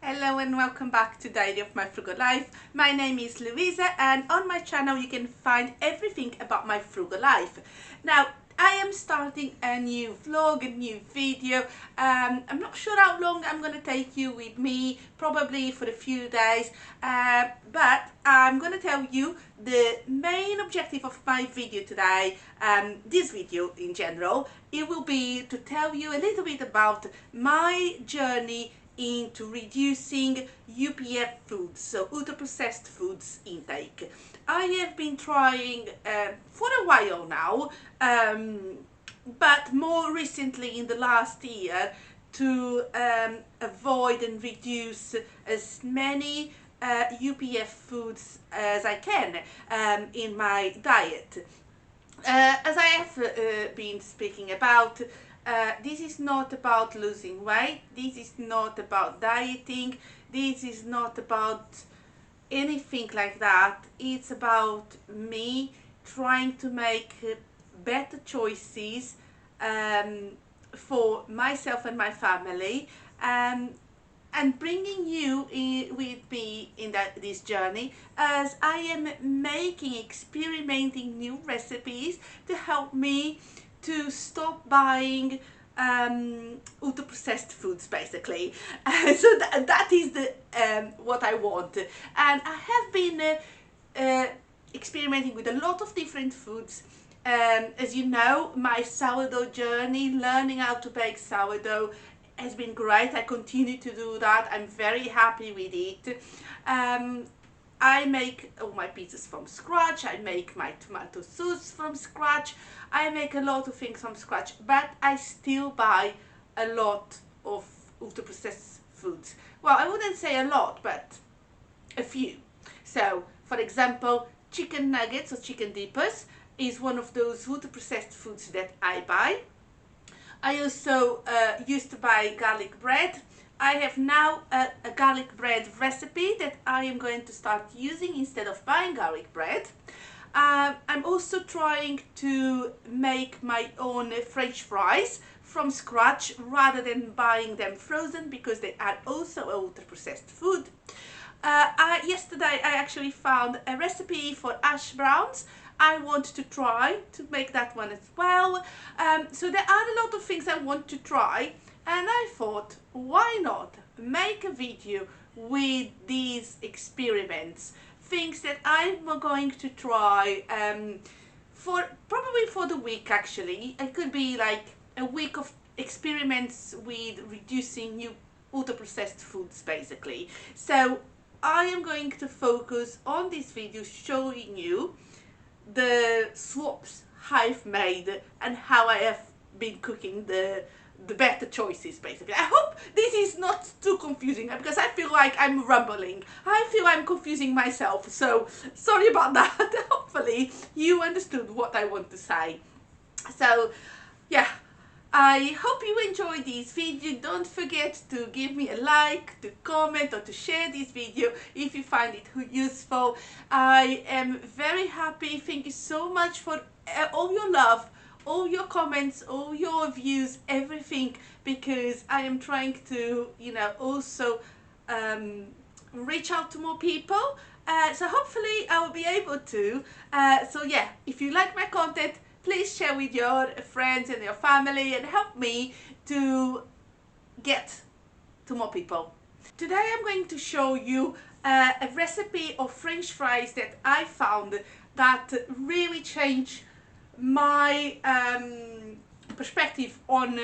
Hello and welcome back to Diary of My Frugal Life. My name is Louisa and on my channel you can find everything about my frugal life. Now I am starting a new vlog, a new video. I'm not sure how long I'm going to take you with me, probably for a few days, but I'm going to tell you the main objective of my video today, this video in general. It will be to tell you a little bit about my journey into reducing UPF foods, so ultra-processed foods intake. I have been trying for a while now, but more recently in the last year, to avoid and reduce as many UPF foods as I can in my diet. As I have been speaking about, this is not about losing weight, this is not about dieting, this is not about anything like that. It's about me trying to make better choices for myself and my family, and bringing you with me in this journey as I am experimenting new recipes to help me to stop buying ultra processed foods, basically. So that is the what I want, and I have been experimenting with a lot of different foods. As you know, my sourdough journey, learning how to bake sourdough, has been great. I continue to do that. I'm very happy with it. I make all my pizzas from scratch. I make my tomato sauce from scratch. I make a lot of things from scratch, but I still buy a lot of ultra processed foods. Well, I wouldn't say a lot, but a few. So, for example, chicken nuggets or chicken dippers is one of those ultra processed foods that I buy. I also used to buy garlic bread. I have now a garlic bread recipe that I am going to start using instead of buying garlic bread. I'm also trying to make my own French fries from scratch rather than buying them frozen, because they are also ultra processed food. Yesterday I actually found a recipe for hash browns. I want to try to make that one as well. So there are a lot of things I want to try, and I thought, why not make a video with these experiments, things that I'm going to try probably for the week. Actually, it could be like a week of experiments with reducing ultra processed foods, basically. So I am going to focus on this video showing you the swaps I've made and how I have been cooking the better choices, basically. I hope this is not too confusing, because I feel like I'm rambling. I feel I'm confusing myself, so sorry about that. Hopefully you understood what I want to say. So yeah, I hope you enjoyed this video. Don't forget to give me a like, to comment, or to share this video if you find it useful. I am very happy. Thank you so much for all your love, all your comments, all your views, everything, because I am trying to, also reach out to more people. So hopefully I will be able to. So yeah, if you like my content, please share with your friends and your family and help me to get to more people. Today I'm going to show you a recipe of French fries that I found that really changed my perspective on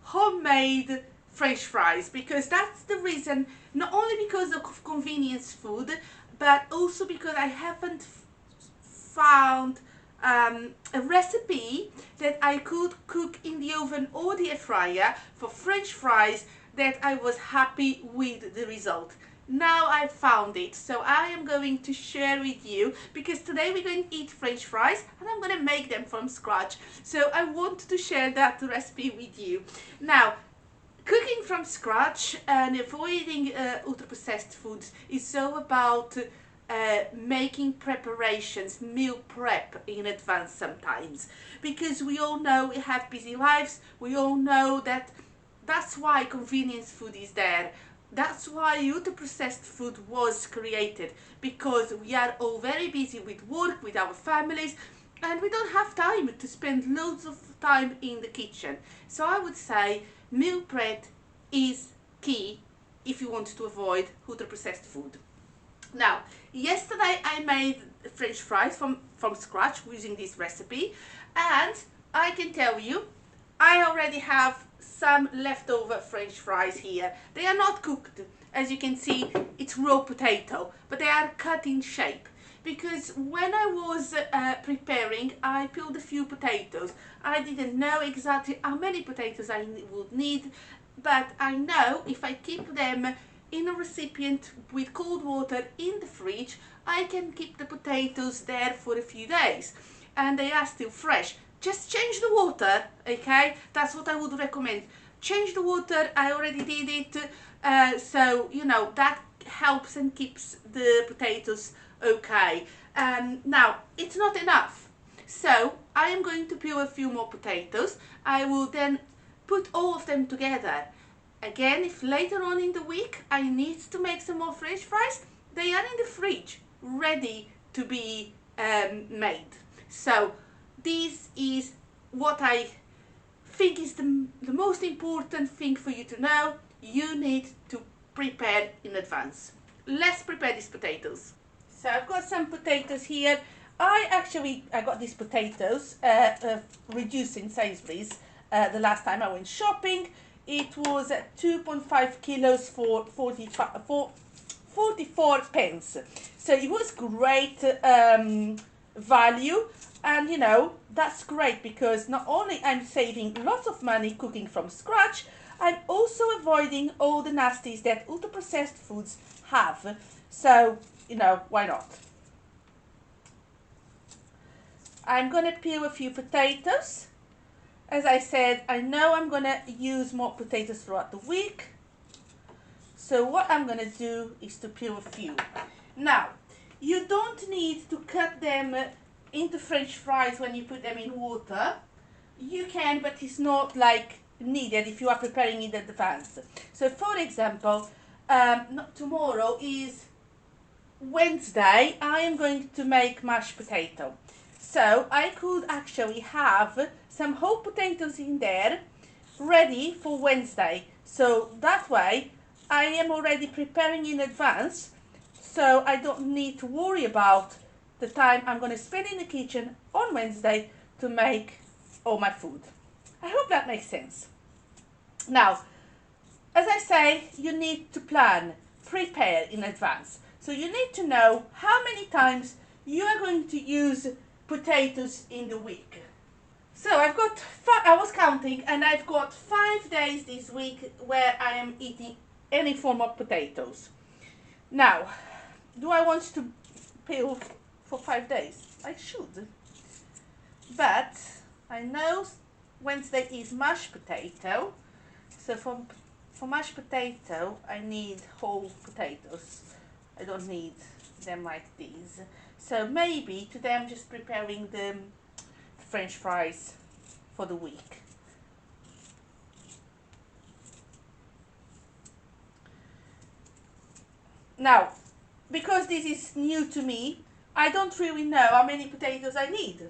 homemade French fries, because that's the reason, not only because of convenience food, but also because I haven't found a recipe that I could cook in the oven or the air fryer for French fries that I was happy with the result. Now I found it, so I am going to share with you, because today we're going to eat French fries and I'm going to make them from scratch. So I want to share that recipe with you. Now, cooking from scratch and avoiding ultra processed foods is so about making preparations, meal prep in advance sometimes, because we all know we have busy lives. We all know that that's why convenience food is there. That's why ultra-processed food was created, because we are all very busy with work, with our families, and we don't have time to spend loads of time in the kitchen. So I would say meal prep is key if you want to avoid ultra-processed food. Now, yesterday I made French fries from scratch using this recipe, and I can tell you I already have some leftover French fries here. They are not cooked. As you can see, it's raw potato, but they are cut in shape. Because when I was preparing, I peeled a few potatoes. I didn't know exactly how many potatoes I would need, but I know if I keep them in a recipient with cold water in the fridge, I can keep the potatoes there for a few days and they are still fresh. Just change the water, okay? That's what I would recommend. Change the water. I already did it, so you know that helps and keeps the potatoes okay. Now it's not enough, so I am going to peel a few more potatoes. I will then put all of them together. Again, if later on in the week I need to make some more French fries, they are in the fridge ready to be made. So this is what I think is the most important thing for you to know. You need to prepare in advance. Let's prepare these potatoes. So I've got some potatoes here. I got these potatoes reduced in Sainsbury's the last time I went shopping. It was 2.5 kilos for 44 pence. So it was great value, and you know that's great because not only I'm saving lots of money cooking from scratch, I'm also avoiding all the nasties that ultra processed foods have. So you know, why not? I'm gonna peel a few potatoes. As I said, I know I'm gonna use more potatoes throughout the week. So what I'm gonna do is to peel a few. Now, you don't need to cut them into French fries when you put them in water. You can, but it's not like needed if you are preparing in advance. So for example, not tomorrow is Wednesday, I am going to make mashed potato. So I could actually have some whole potatoes in there ready for Wednesday. So that way I am already preparing in advance, so I don't need to worry about the time I'm going to spend in the kitchen on Wednesday to make all my food. I hope that makes sense. Now, as I say, you need to plan, prepare in advance. So you need to know how many times you are going to use potatoes in the week. So I was counting, and I've got 5 days this week where I am eating any form of potatoes. Now, do I want to peel for 5 days? I should. But I know Wednesday is mashed potato. So for mashed potato, I need whole potatoes. I don't need them like these. So maybe today I'm just preparing the French fries for the week. Now, because this is new to me, I don't really know how many potatoes I need.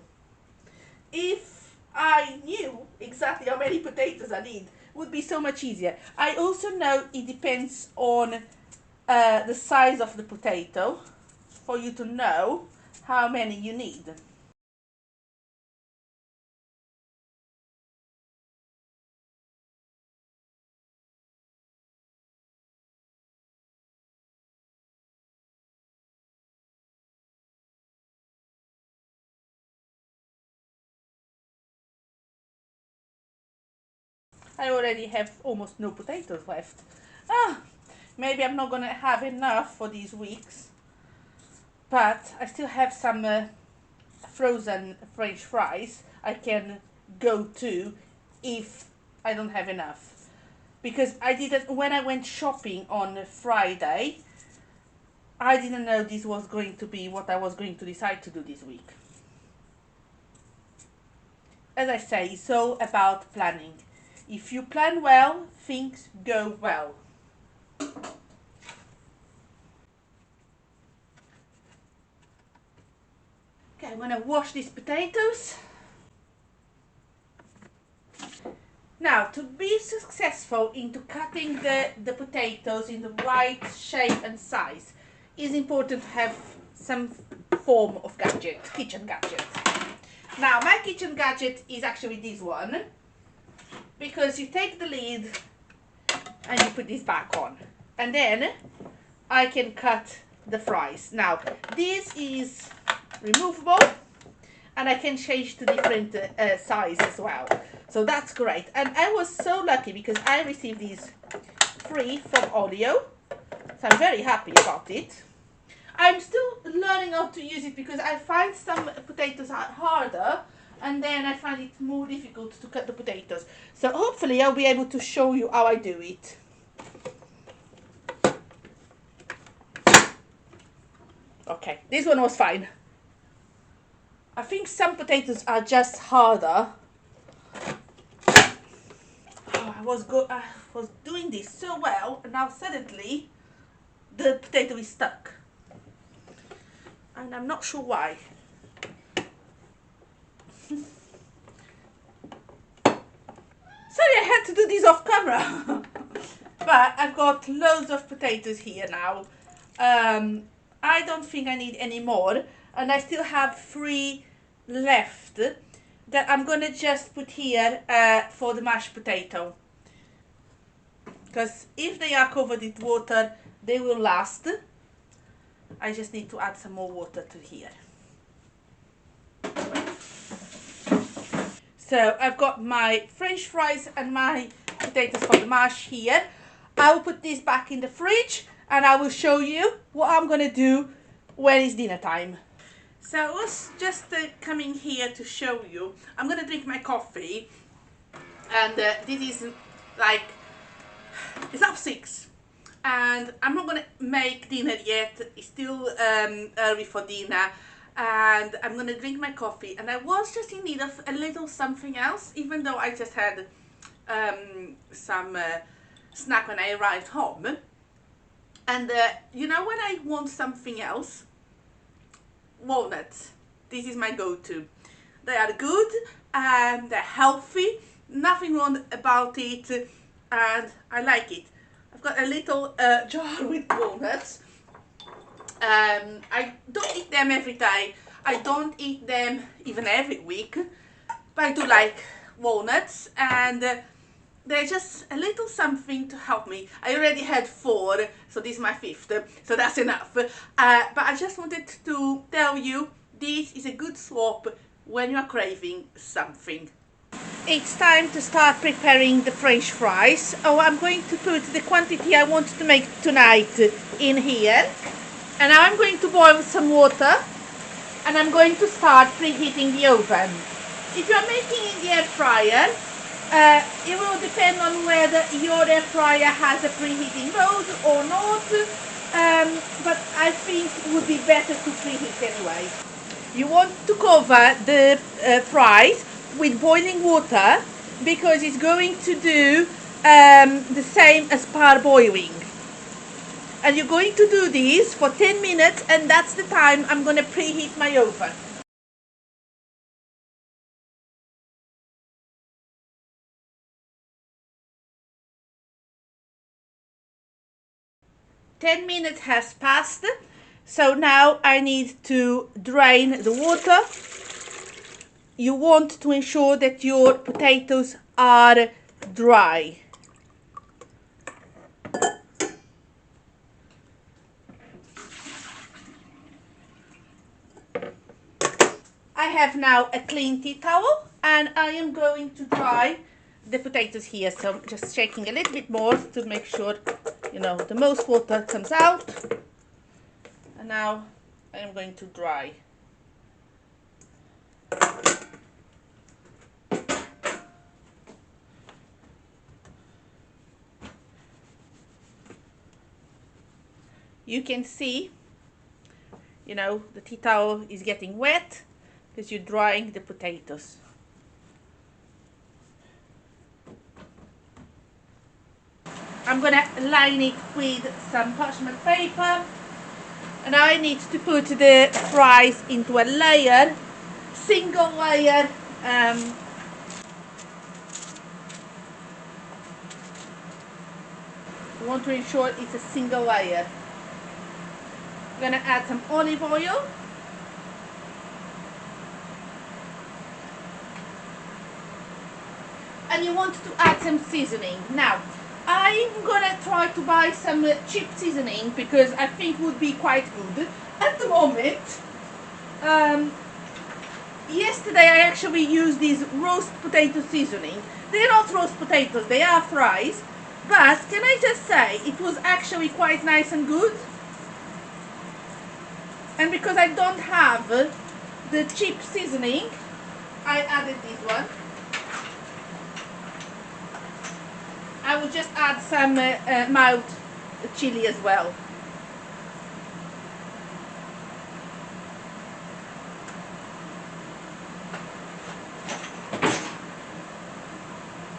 If I knew exactly how many potatoes I need, it would be so much easier. I also know it depends on the size of the potato for you to know how many you need. I already have almost no potatoes left. Ah, maybe I'm not gonna have enough for these weeks, but I still have some frozen French fries I can go to if I don't have enough. Because I didn't, when I went shopping on Friday, I didn't know this was going to be what I was going to decide to do this week. As I say, it's all about planning. If you plan well, things go well. I'm gonna wash these potatoes. Now, to be successful into cutting the potatoes in the right shape and size, it's important to have some form of gadget, kitchen gadget. Now, my kitchen gadget is actually this one, because you take the lid and you put this back on, and then I can cut the fries. Now, this is removable, and I can change to different size as well. So that's great. And I was so lucky because I received these free from Olio. So I'm very happy about it. I'm still learning how to use it because I find some potatoes are harder, and then I find it more difficult to cut the potatoes. So hopefully I'll be able to show you how I do it. Okay, this one was fine. I think some potatoes are just harder. Oh, I was doing this so well, and now suddenly the potato is stuck. And I'm not sure why. Sorry, I had to do this off camera. But I've got loads of potatoes here now. I don't think I need any more, and I still have 3 left that I'm gonna just put here for the mashed potato, because if they are covered with water they will last. I just need to add some more water to here. So I've got my French fries and my potatoes for the mash here. I will put this back in the fridge and I will show you what I'm gonna do when it's dinner time. So I was just coming here to show you. I'm gonna drink my coffee, and this is like, it's up 6, and I'm not gonna make dinner yet. It's still early for dinner, and I'm gonna drink my coffee. And I was just in need of a little something else, even though I just had some snack when I arrived home. And you know, when I want something else, walnuts. This is my go-to. They are good and they're healthy. Nothing wrong about it, and I like it. I've got a little jar with walnuts. I don't eat them every day. I don't eat them even every week, but I do like walnuts, and they're just a little something to help me. I already had 4, so this is my 5th, so that's enough. But I just wanted to tell you, this is a good swap when you're craving something. It's time to start preparing the French fries. Oh, I'm going to put the quantity I want to make tonight in here. And now I'm going to boil some water, and I'm going to start preheating the oven. If you're making in the air fryer, it will depend on whether your air fryer has a preheating mode or not, but I think it would be better to preheat anyway. You want to cover the fries with boiling water, because it's going to do the same as parboiling. And you're going to do this for 10 minutes, and that's the time I'm going to preheat my oven. Ten minutes has passed, so now I need to drain the water. You want to ensure that your potatoes are dry. I have now a clean tea towel, and I am going to dry the potatoes here. So I'm just shaking a little bit more to make sure, you know, the most water comes out. And now I am going to dry. You can see, you know, the tea towel is getting wet because you're drying the potatoes. I'm gonna line it with some parchment paper, And I need to put the fries into a layer, single layer. I want to ensure it's a single layer. I'm gonna add some olive oil. And you want to add some seasoning. Now, I'm gonna try to buy some cheap seasoning because I think would be quite good. At the moment, yesterday I actually used this roast potato seasoning. They're not roast potatoes, they are fries. But can I just say, it was actually quite nice and good. And because I don't have the cheap seasoning, I added this one. I will just add some mild chili as well.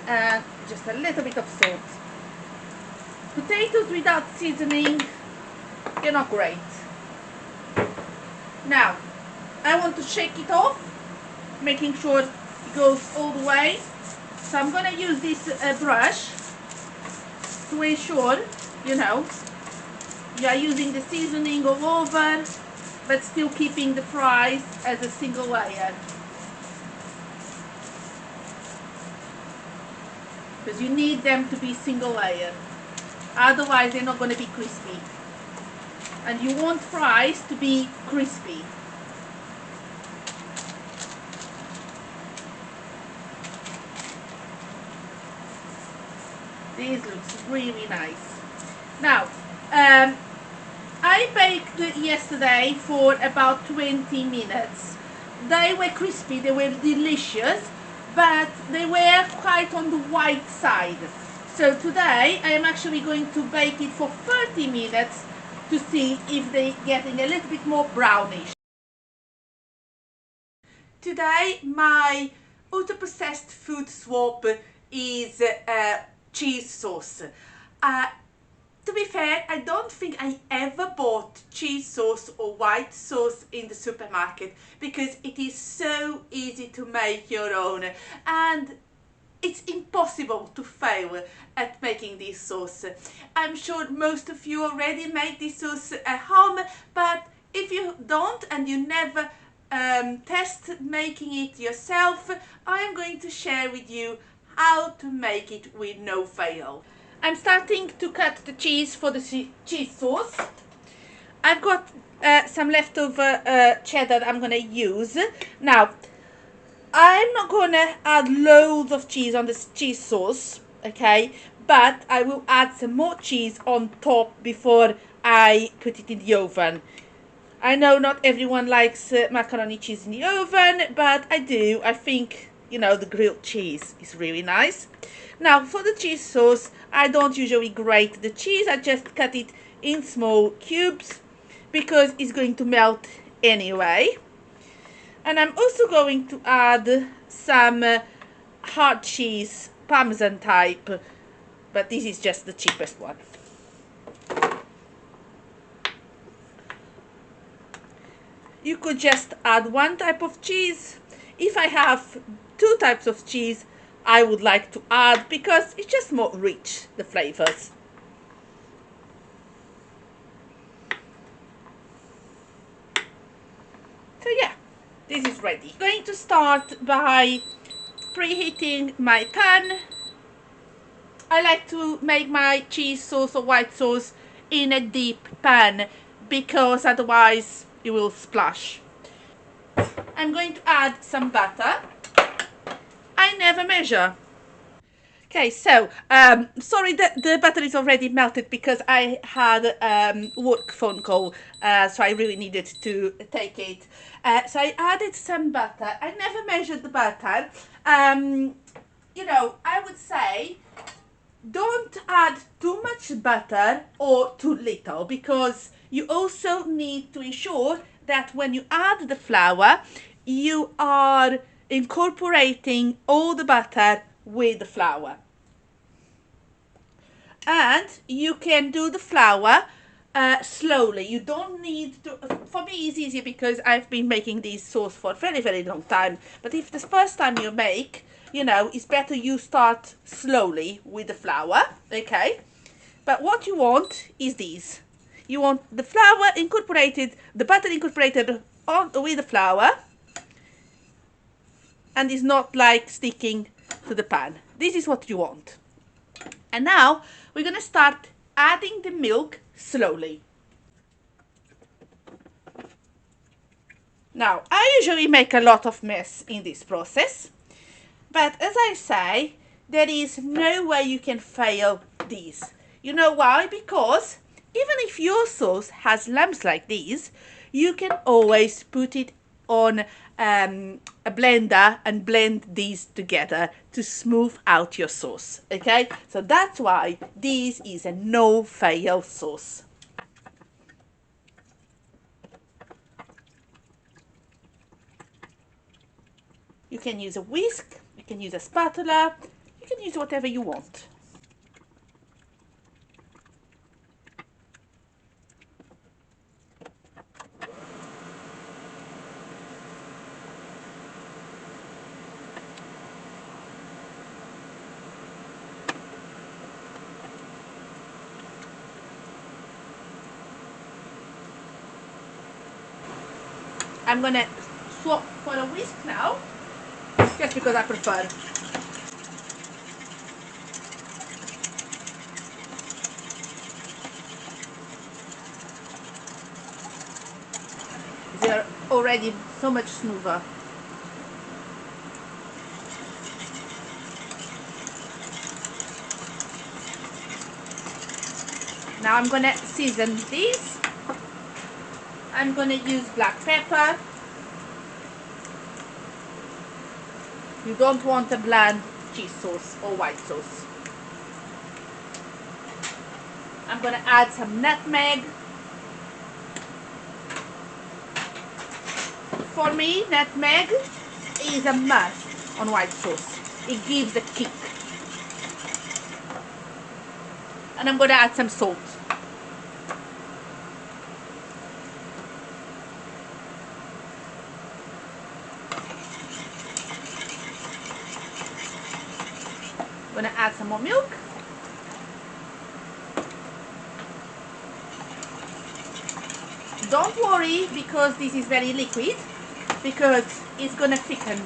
And just a little bit of salt. Potatoes without seasoning, they're not great. Now, I want to shake it off, making sure it goes all the way. So I'm going to use this brush to ensure, you are using the seasoning all over, but still keeping the fries as a single layer. Because you need them to be single layer. Otherwise they're not going to be crispy. And you want fries to be crispy. This looks really nice. Now, I baked yesterday for about 20 minutes. They were crispy, they were delicious, but they were quite on the white side. So today I am actually going to bake it for 30 minutes to see if they're getting a little bit more brownish. Today my ultra-processed food swap is cheese sauce. To be fair, I don't think I ever bought cheese sauce or white sauce in the supermarket because it is so easy to make your own and it's impossible to fail at making this sauce. I'm sure most of you already make this sauce at home, but if you don't and you never test making it yourself, I am going to share with you how to make it with no fail. I'm starting to cut the cheese for the cheese sauce. I've got some leftover cheddar I'm going to use. Now, I'm not going to add loads of cheese on this cheese sauce, okay? But I will add some more cheese on top before I put it in the oven. I know not everyone likes macaroni cheese in the oven, but I do. I think, the grilled cheese is really nice. Now, for the cheese sauce, I don't usually grate the cheese. I just cut it in small cubes because it's going to melt anyway. And I'm also going to add some hard cheese, Parmesan type, but this is just the cheapest one. You could just add one type of cheese. If I have two types of cheese, I would like to add because it's just more rich, the flavors. So yeah, this is ready. I'm going to start by preheating my pan. I like to make my cheese sauce or white sauce in a deep pan because otherwise it will splash. I'm going to add some butter. I never measure. Okay, so sorry that the butter is already melted because I had a work phone call, so I really needed to take it. So I added some butter. I never measured the butter. I would say don't add too much butter or too little because you also need to ensure that when you add the flour, you are incorporating all the butter with the flour. And you can do the flour slowly. You don't need to. For me, it's easier because I've been making this sauce for a very, very long time. But if the first time you make, it's better you start slowly with the flour, okay? But what you want is this. You want the flour incorporated, the butter incorporated on with the flour, and it's not like sticking to the pan. This is what you want. And now we're gonna start adding the milk slowly. Now, I usually make a lot of mess in this process, but as I say, there is no way you can fail this. You know why? Because even if your sauce has lumps like these, you can always put it on a blender and blend these together to smooth out your sauce. Okay, so that's why this is a no fail sauce. You can use a whisk, you can use a spatula, you can use whatever you want. I'm gonna swap for a whisk now, just because I prefer. They're already so much smoother. Now I'm gonna season these. I'm gonna use black pepper. You don't want a bland cheese sauce or white sauce. I'm gonna add some nutmeg. For me, nutmeg is a must on white sauce. It gives a kick. And I'm gonna add some salt. I'm gonna add some more milk. Don't worry because this is very liquid, because it's gonna thicken.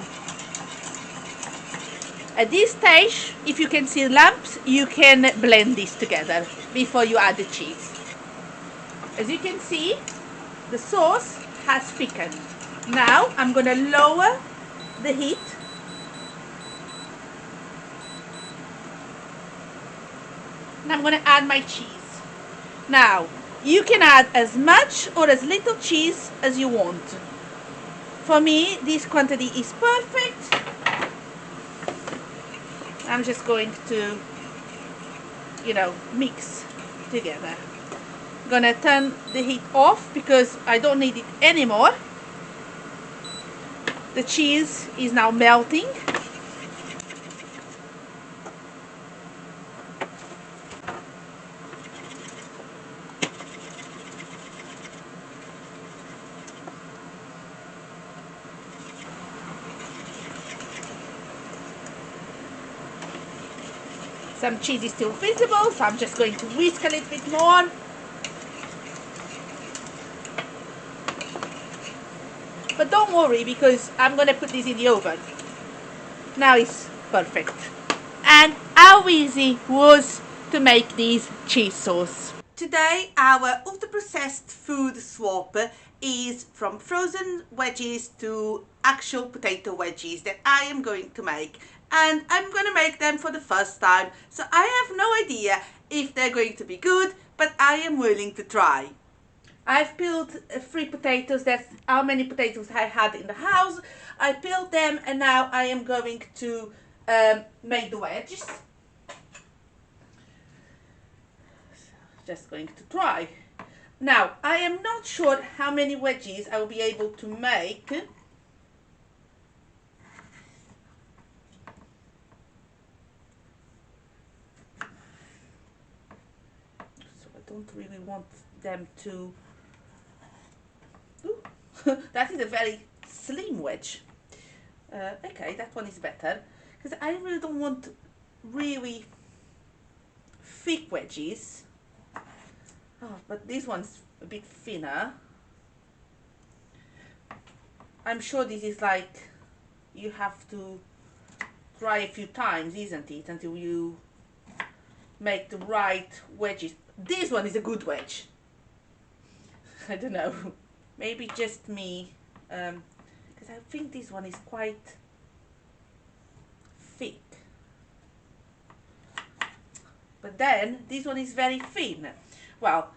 At this stage, if you can see lumps, you can blend this together before you add the cheese. As you can see, the sauce has thickened. Now I'm gonna lower the heat. And I'm gonna add my cheese. Now, you can add as much or as little cheese as you want. For me, this quantity is perfect. I'm just going to, mix together. I'm gonna turn the heat off because I don't need it anymore. The cheese is now melting. Some cheese is still visible, so I'm just going to whisk a little bit more. But don't worry because I'm going to put this in the oven. Now it's perfect. And how easy was to make this cheese sauce. Today our ultra-processed food swap is from frozen wedges to actual potato wedges that I am going to make. And I'm going to make them for the first time, so I have no idea if they're going to be good, but I am willing to try. I've peeled 3 potatoes, that's how many potatoes I had in the house. I peeled them and now I am going to make the wedges. Just going to try. Now, I am not sure how many wedges I will be able to make. So I don't really want them to... Ooh. That is a very slim wedge. Okay, that one is better, because I really don't want really thick wedges. Oh, but this one's a bit thinner. I'm sure this is like, you have to try a few times, isn't it, until you make the right wedges. This one is a good wedge. I don't know, maybe just me, because I think this one is quite thick. But then this one is very thin. Well,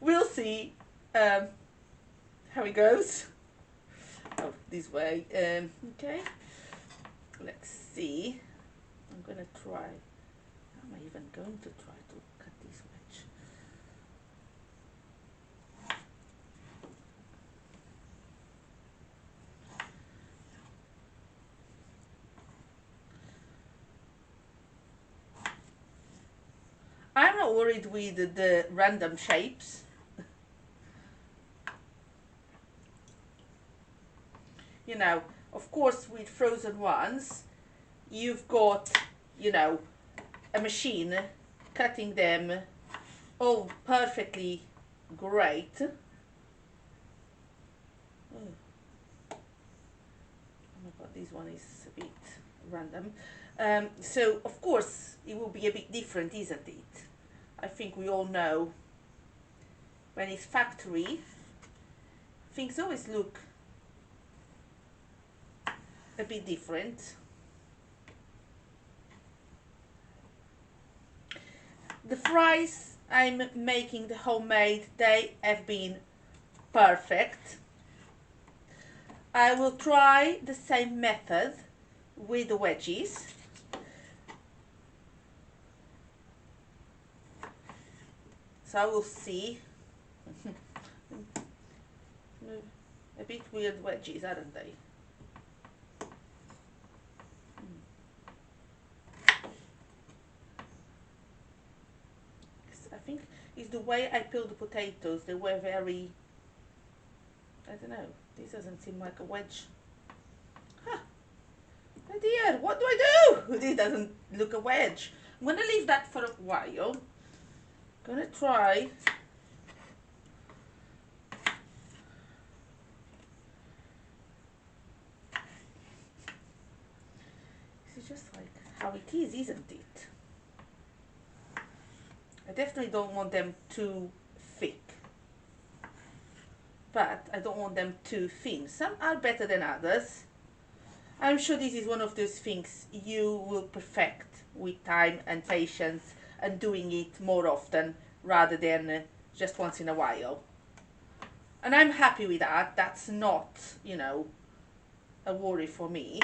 we'll see how it goes. Oh, this way. Okay, let's see. I'm gonna try. How am I even going to try to cut this wedge? I'm not worried with the random shapes. You know, of course, with frozen ones, you've got, you know, a machine cutting them all perfectly great. Oh my god, this one is a bit random. So of course it will be a bit different, isn't it? I think we all know when it's factory, things always look a bit different. The fries I'm making, the homemade, they have been perfect. I will try the same method with the wedges. So I will see. A bit weird wedges, aren't they? I think it's the way I peeled the potatoes. They were very, I don't know, this doesn't seem like a wedge. Huh. Oh dear, what do I do? This doesn't look a wedge. I'm gonna leave that for a while. Gonna try. This is just like how it is, isn't it? I definitely don't want them too thick, but I don't want them too thin. Some are better than others. I'm sure this is one of those things you will perfect with time and patience and doing it more often rather than just once in a while. And I'm happy with that. That's not, you know, a worry for me.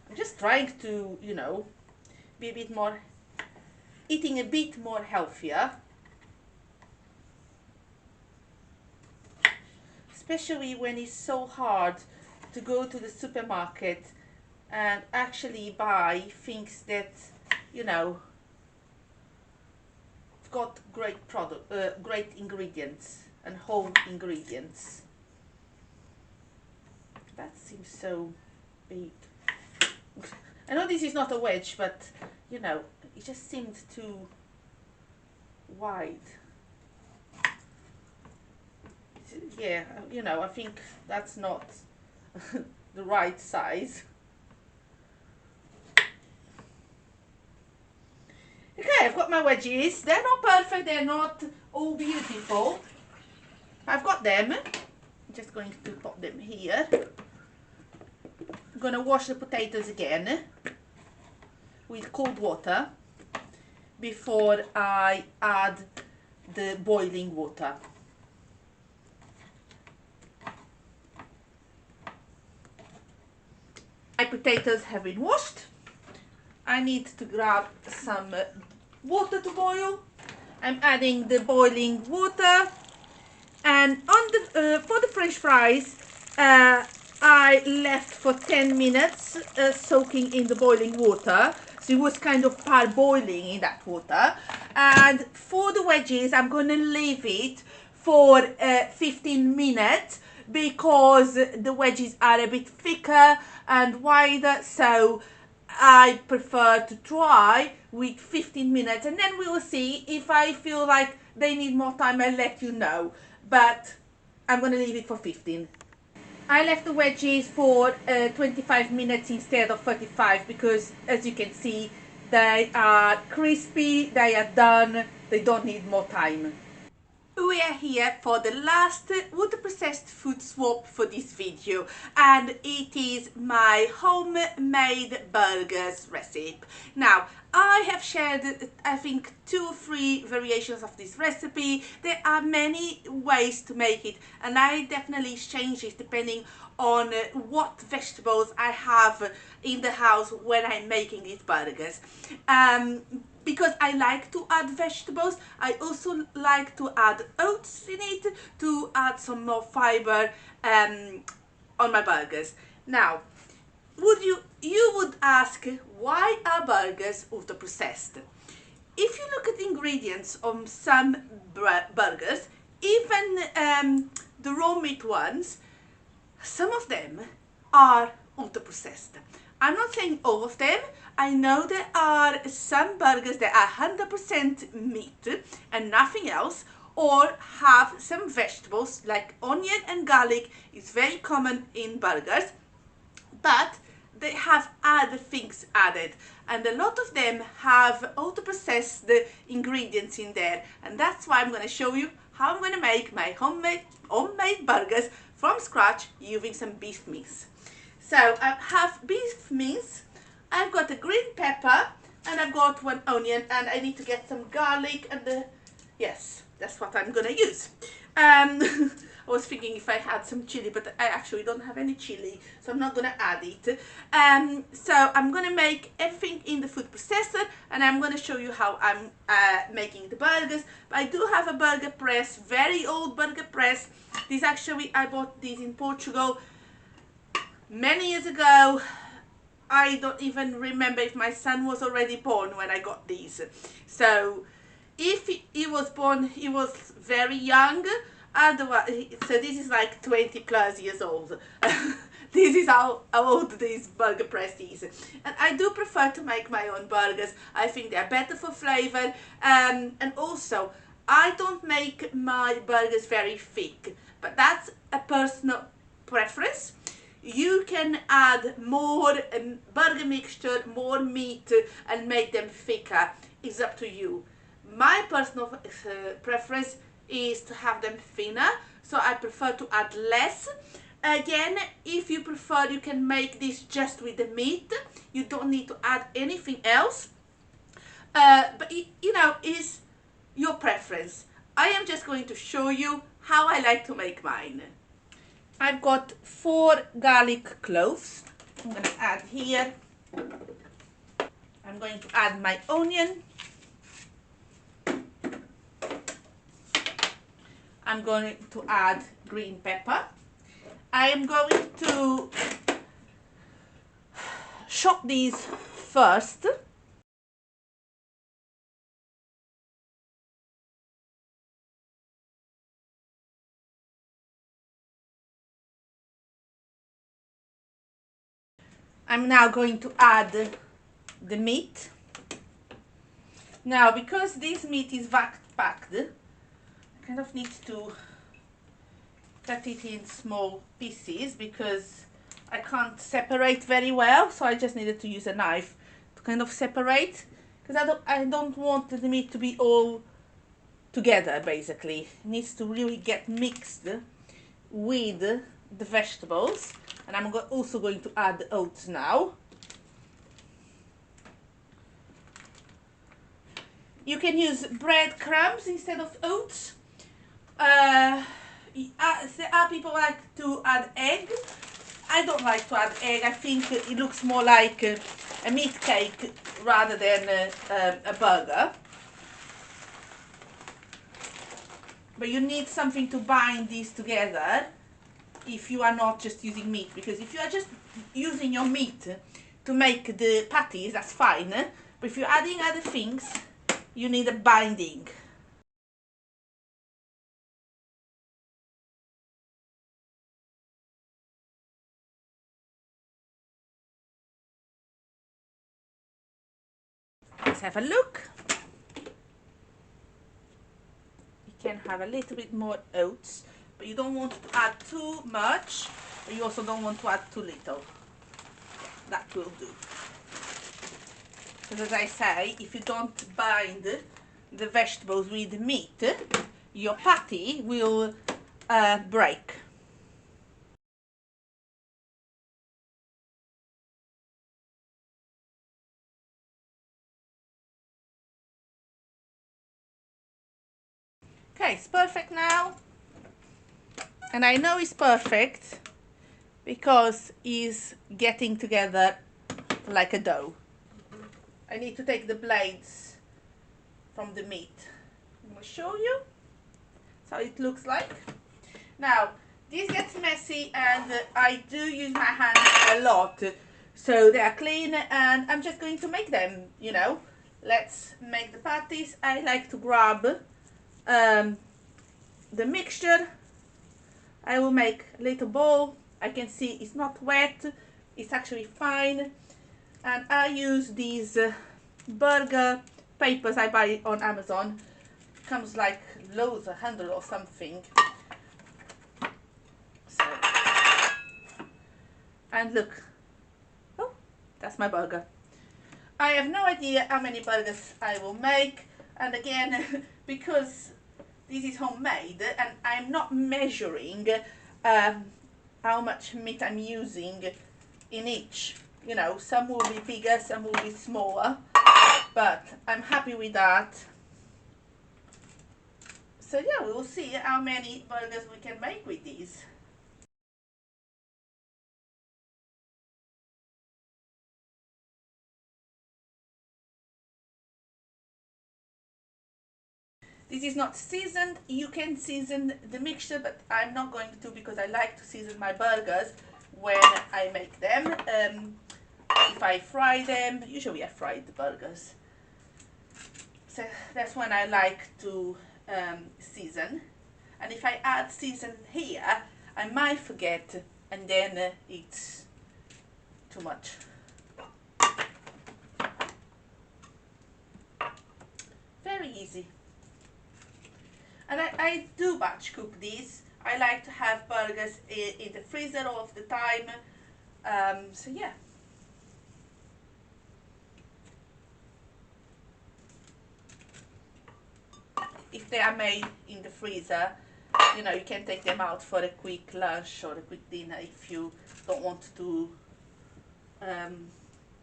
I'm just trying to, you know, be a bit more, eating a bit more healthier. Especially when it's so hard to go to the supermarket and actually buy things that, you know, got great great ingredients and whole ingredients. That seems so big. I know this is not a wedge, but you know, it just seemed too wide. Yeah, you know, I think that's not the right size. Okay, I've got my wedges. They're not perfect, they're not all beautiful. I've got them. I'm just going to pop them here. I'm gonna wash the potatoes again with cold water before I add the boiling water. My potatoes have been washed. I need to grab some water to boil. I'm adding the boiling water, and on the for the French fries, I left for 10 minutes soaking in the boiling water. So it was kind of parboiling in that water. And for the veggies, I'm going to leave it for 15 minutes because the veggies are a bit thicker and wider. So I prefer to try with 15 minutes, and then we will see. If I feel like they need more time, I'll let you know. But I'm going to leave it for 15. I left the veggies for 25 minutes instead of 35 because, as you can see, they are crispy, they are done, they don't need more time. We are here for the last water-processed food swap for this video, and it is my homemade burgers recipe. Now, I have shared, I think, 2 or 3 variations of this recipe. There are many ways to make it, and I definitely change it depending on what vegetables I have in the house when I'm making these burgers. Because I like to add vegetables, I also like to add oats in it to add some more fiber on my burgers. Now, you would ask, why are burgers ultra processed? If you look at the ingredients on some burgers, even the raw meat ones, some of them are ultra processed. I'm not saying all of them. I know there are some burgers that are 100% meat and nothing else, or have some vegetables like onion and garlic is very common in burgers, but they have other things added, and a lot of them have ultra processed ingredients in there, and that's why I'm going to show you how I'm going to make my homemade burgers from scratch using some beef mince. So I have beef mince, I've got a green pepper, and I've got 1 onion, and I need to get some garlic, and yes, that's what I'm gonna use. I was thinking if I had some chili, but I actually don't have any chili, so I'm not gonna add it. So I'm gonna make everything in the food processor, and I'm gonna show you how I'm making the burgers. But I do have a burger press, very old burger press. This actually, I bought this in Portugal many years ago. I don't even remember if my son was already born when I got these. So if he was born, he was very young. Otherwise, so this is like 20 plus years old. This is how old this burger press is. And I do prefer to make my own burgers. I think they're better for flavor. And also, I don't make my burgers very thick, but that's a personal preference. You can add more burger mixture, more meat, and make them thicker. It's up to you. My personal preference is to have them thinner, so I prefer to add less. Again, if you prefer, you can make this just with the meat. You don't need to add anything else. But you know, is your preference. I am just going to show you how I like to make mine. I've got 4 garlic cloves. I'm going to add here. I'm going to add my onion. I'm going to add green pepper. I am going to chop these first. I'm now going to add the meat. Now, because this meat is packed, I kind of need to cut it in small pieces because I can't separate very well, so I just needed to use a knife to kind of separate, because I don't want the meat to be all together. Basically, it needs to really get mixed with the vegetables. And I'm also going to add the oats now. You can use breadcrumbs instead of oats. There are people who like to add egg. I don't like to add egg. I think it looks more like a meat cake rather than a burger. But you need something to bind these together. if you are not just using meat, because if you are just using your meat to make the patties, that's fine, but if you're adding other things, you need a binding. Let's have a look. You can have a little bit more oats, but you don't want to add too much, but you also don't want to add too little. That will do. Because as I say, if you don't bind the vegetables with the meat, your patty will break. Okay, it's perfect now. And I know it's perfect because it's getting together like a dough. I need to take the blades from the meat. I'm going to show you. That's how it looks like. Now, this gets messy and I do use my hands a lot. So they are clean and I'm just going to make them, you know. Let's make the patties. I like to grab the mixture. I will make a little bowl. I can see it's not wet. It's actually fine. And I use these burger papers I buy on Amazon. Comes like loads, 100 or something. So, and look, oh, that's my burger. I have no idea how many burgers I will make, and again, because this is homemade and I'm not measuring how much meat I'm using in each. You know, some will be bigger, some will be smaller, but I'm happy with that. So yeah, we will see how many burgers we can make with these. This is not seasoned. You can season the mixture, but I'm not going to because I like to season my burgers when I make them. If I fry them, usually I fry the burgers. So that's when I like to season. And if I add season here, I might forget and then it's too much. Very easy. And I do batch cook these. I like to have burgers in the freezer all of the time. So yeah. If they are made in the freezer, you know, you can take them out for a quick lunch or a quick dinner if you don't want to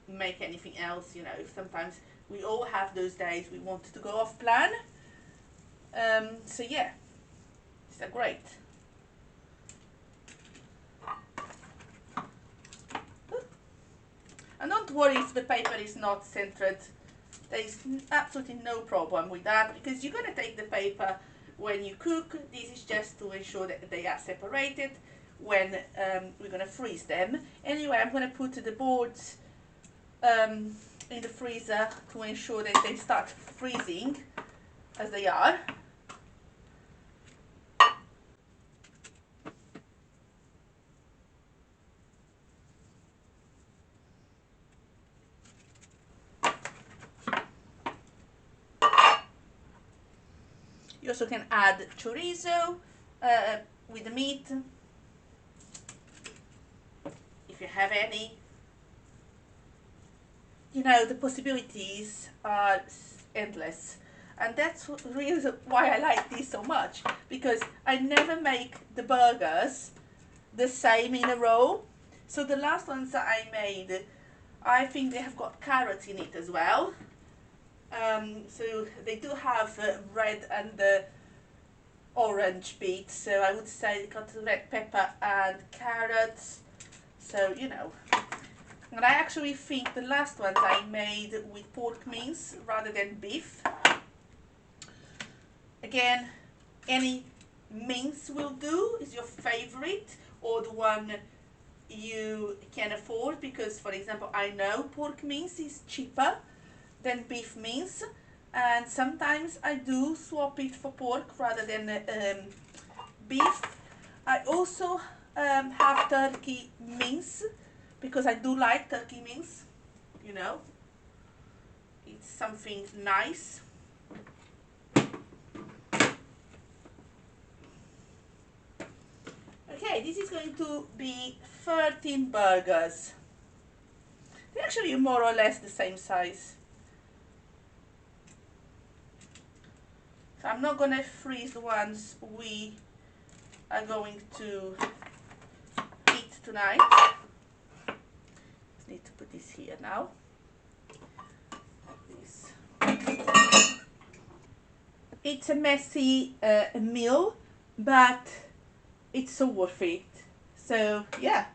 make anything else. You know, sometimes we all have those days we want to go off plan. So yeah, these are great. And don't worry if the paper is not centered. There is absolutely no problem with that because you're going to take the paper when you cook. This is just to ensure that they are separated when we're going to freeze them. Anyway, I'm going to put the boards in the freezer to ensure that they start freezing as they are. You also can add chorizo with the meat, if you have any. You know, the possibilities are endless. And that's the reason why I like these so much, because I never make the burgers the same in a row. So the last ones that I made, I think they have got carrots in it as well. So they do have red and orange beets, so I would say they got red pepper and carrots, so you know. And I actually think the last ones I made with pork mince rather than beef. Again, any mince will do, is your favorite, or the one you can afford, because for example I know pork mince is cheaper than beef mince, and sometimes I do swap it for pork rather than beef. I also have turkey mince because I do like turkey mince, you know, it's something nice. Okay, this is going to be 13 burgers. They're actually more or less the same size. So I'm not gonna freeze the ones we are going to eat tonight. Just need to put this here now. This. It's a messy meal, but it's so worth it. So yeah.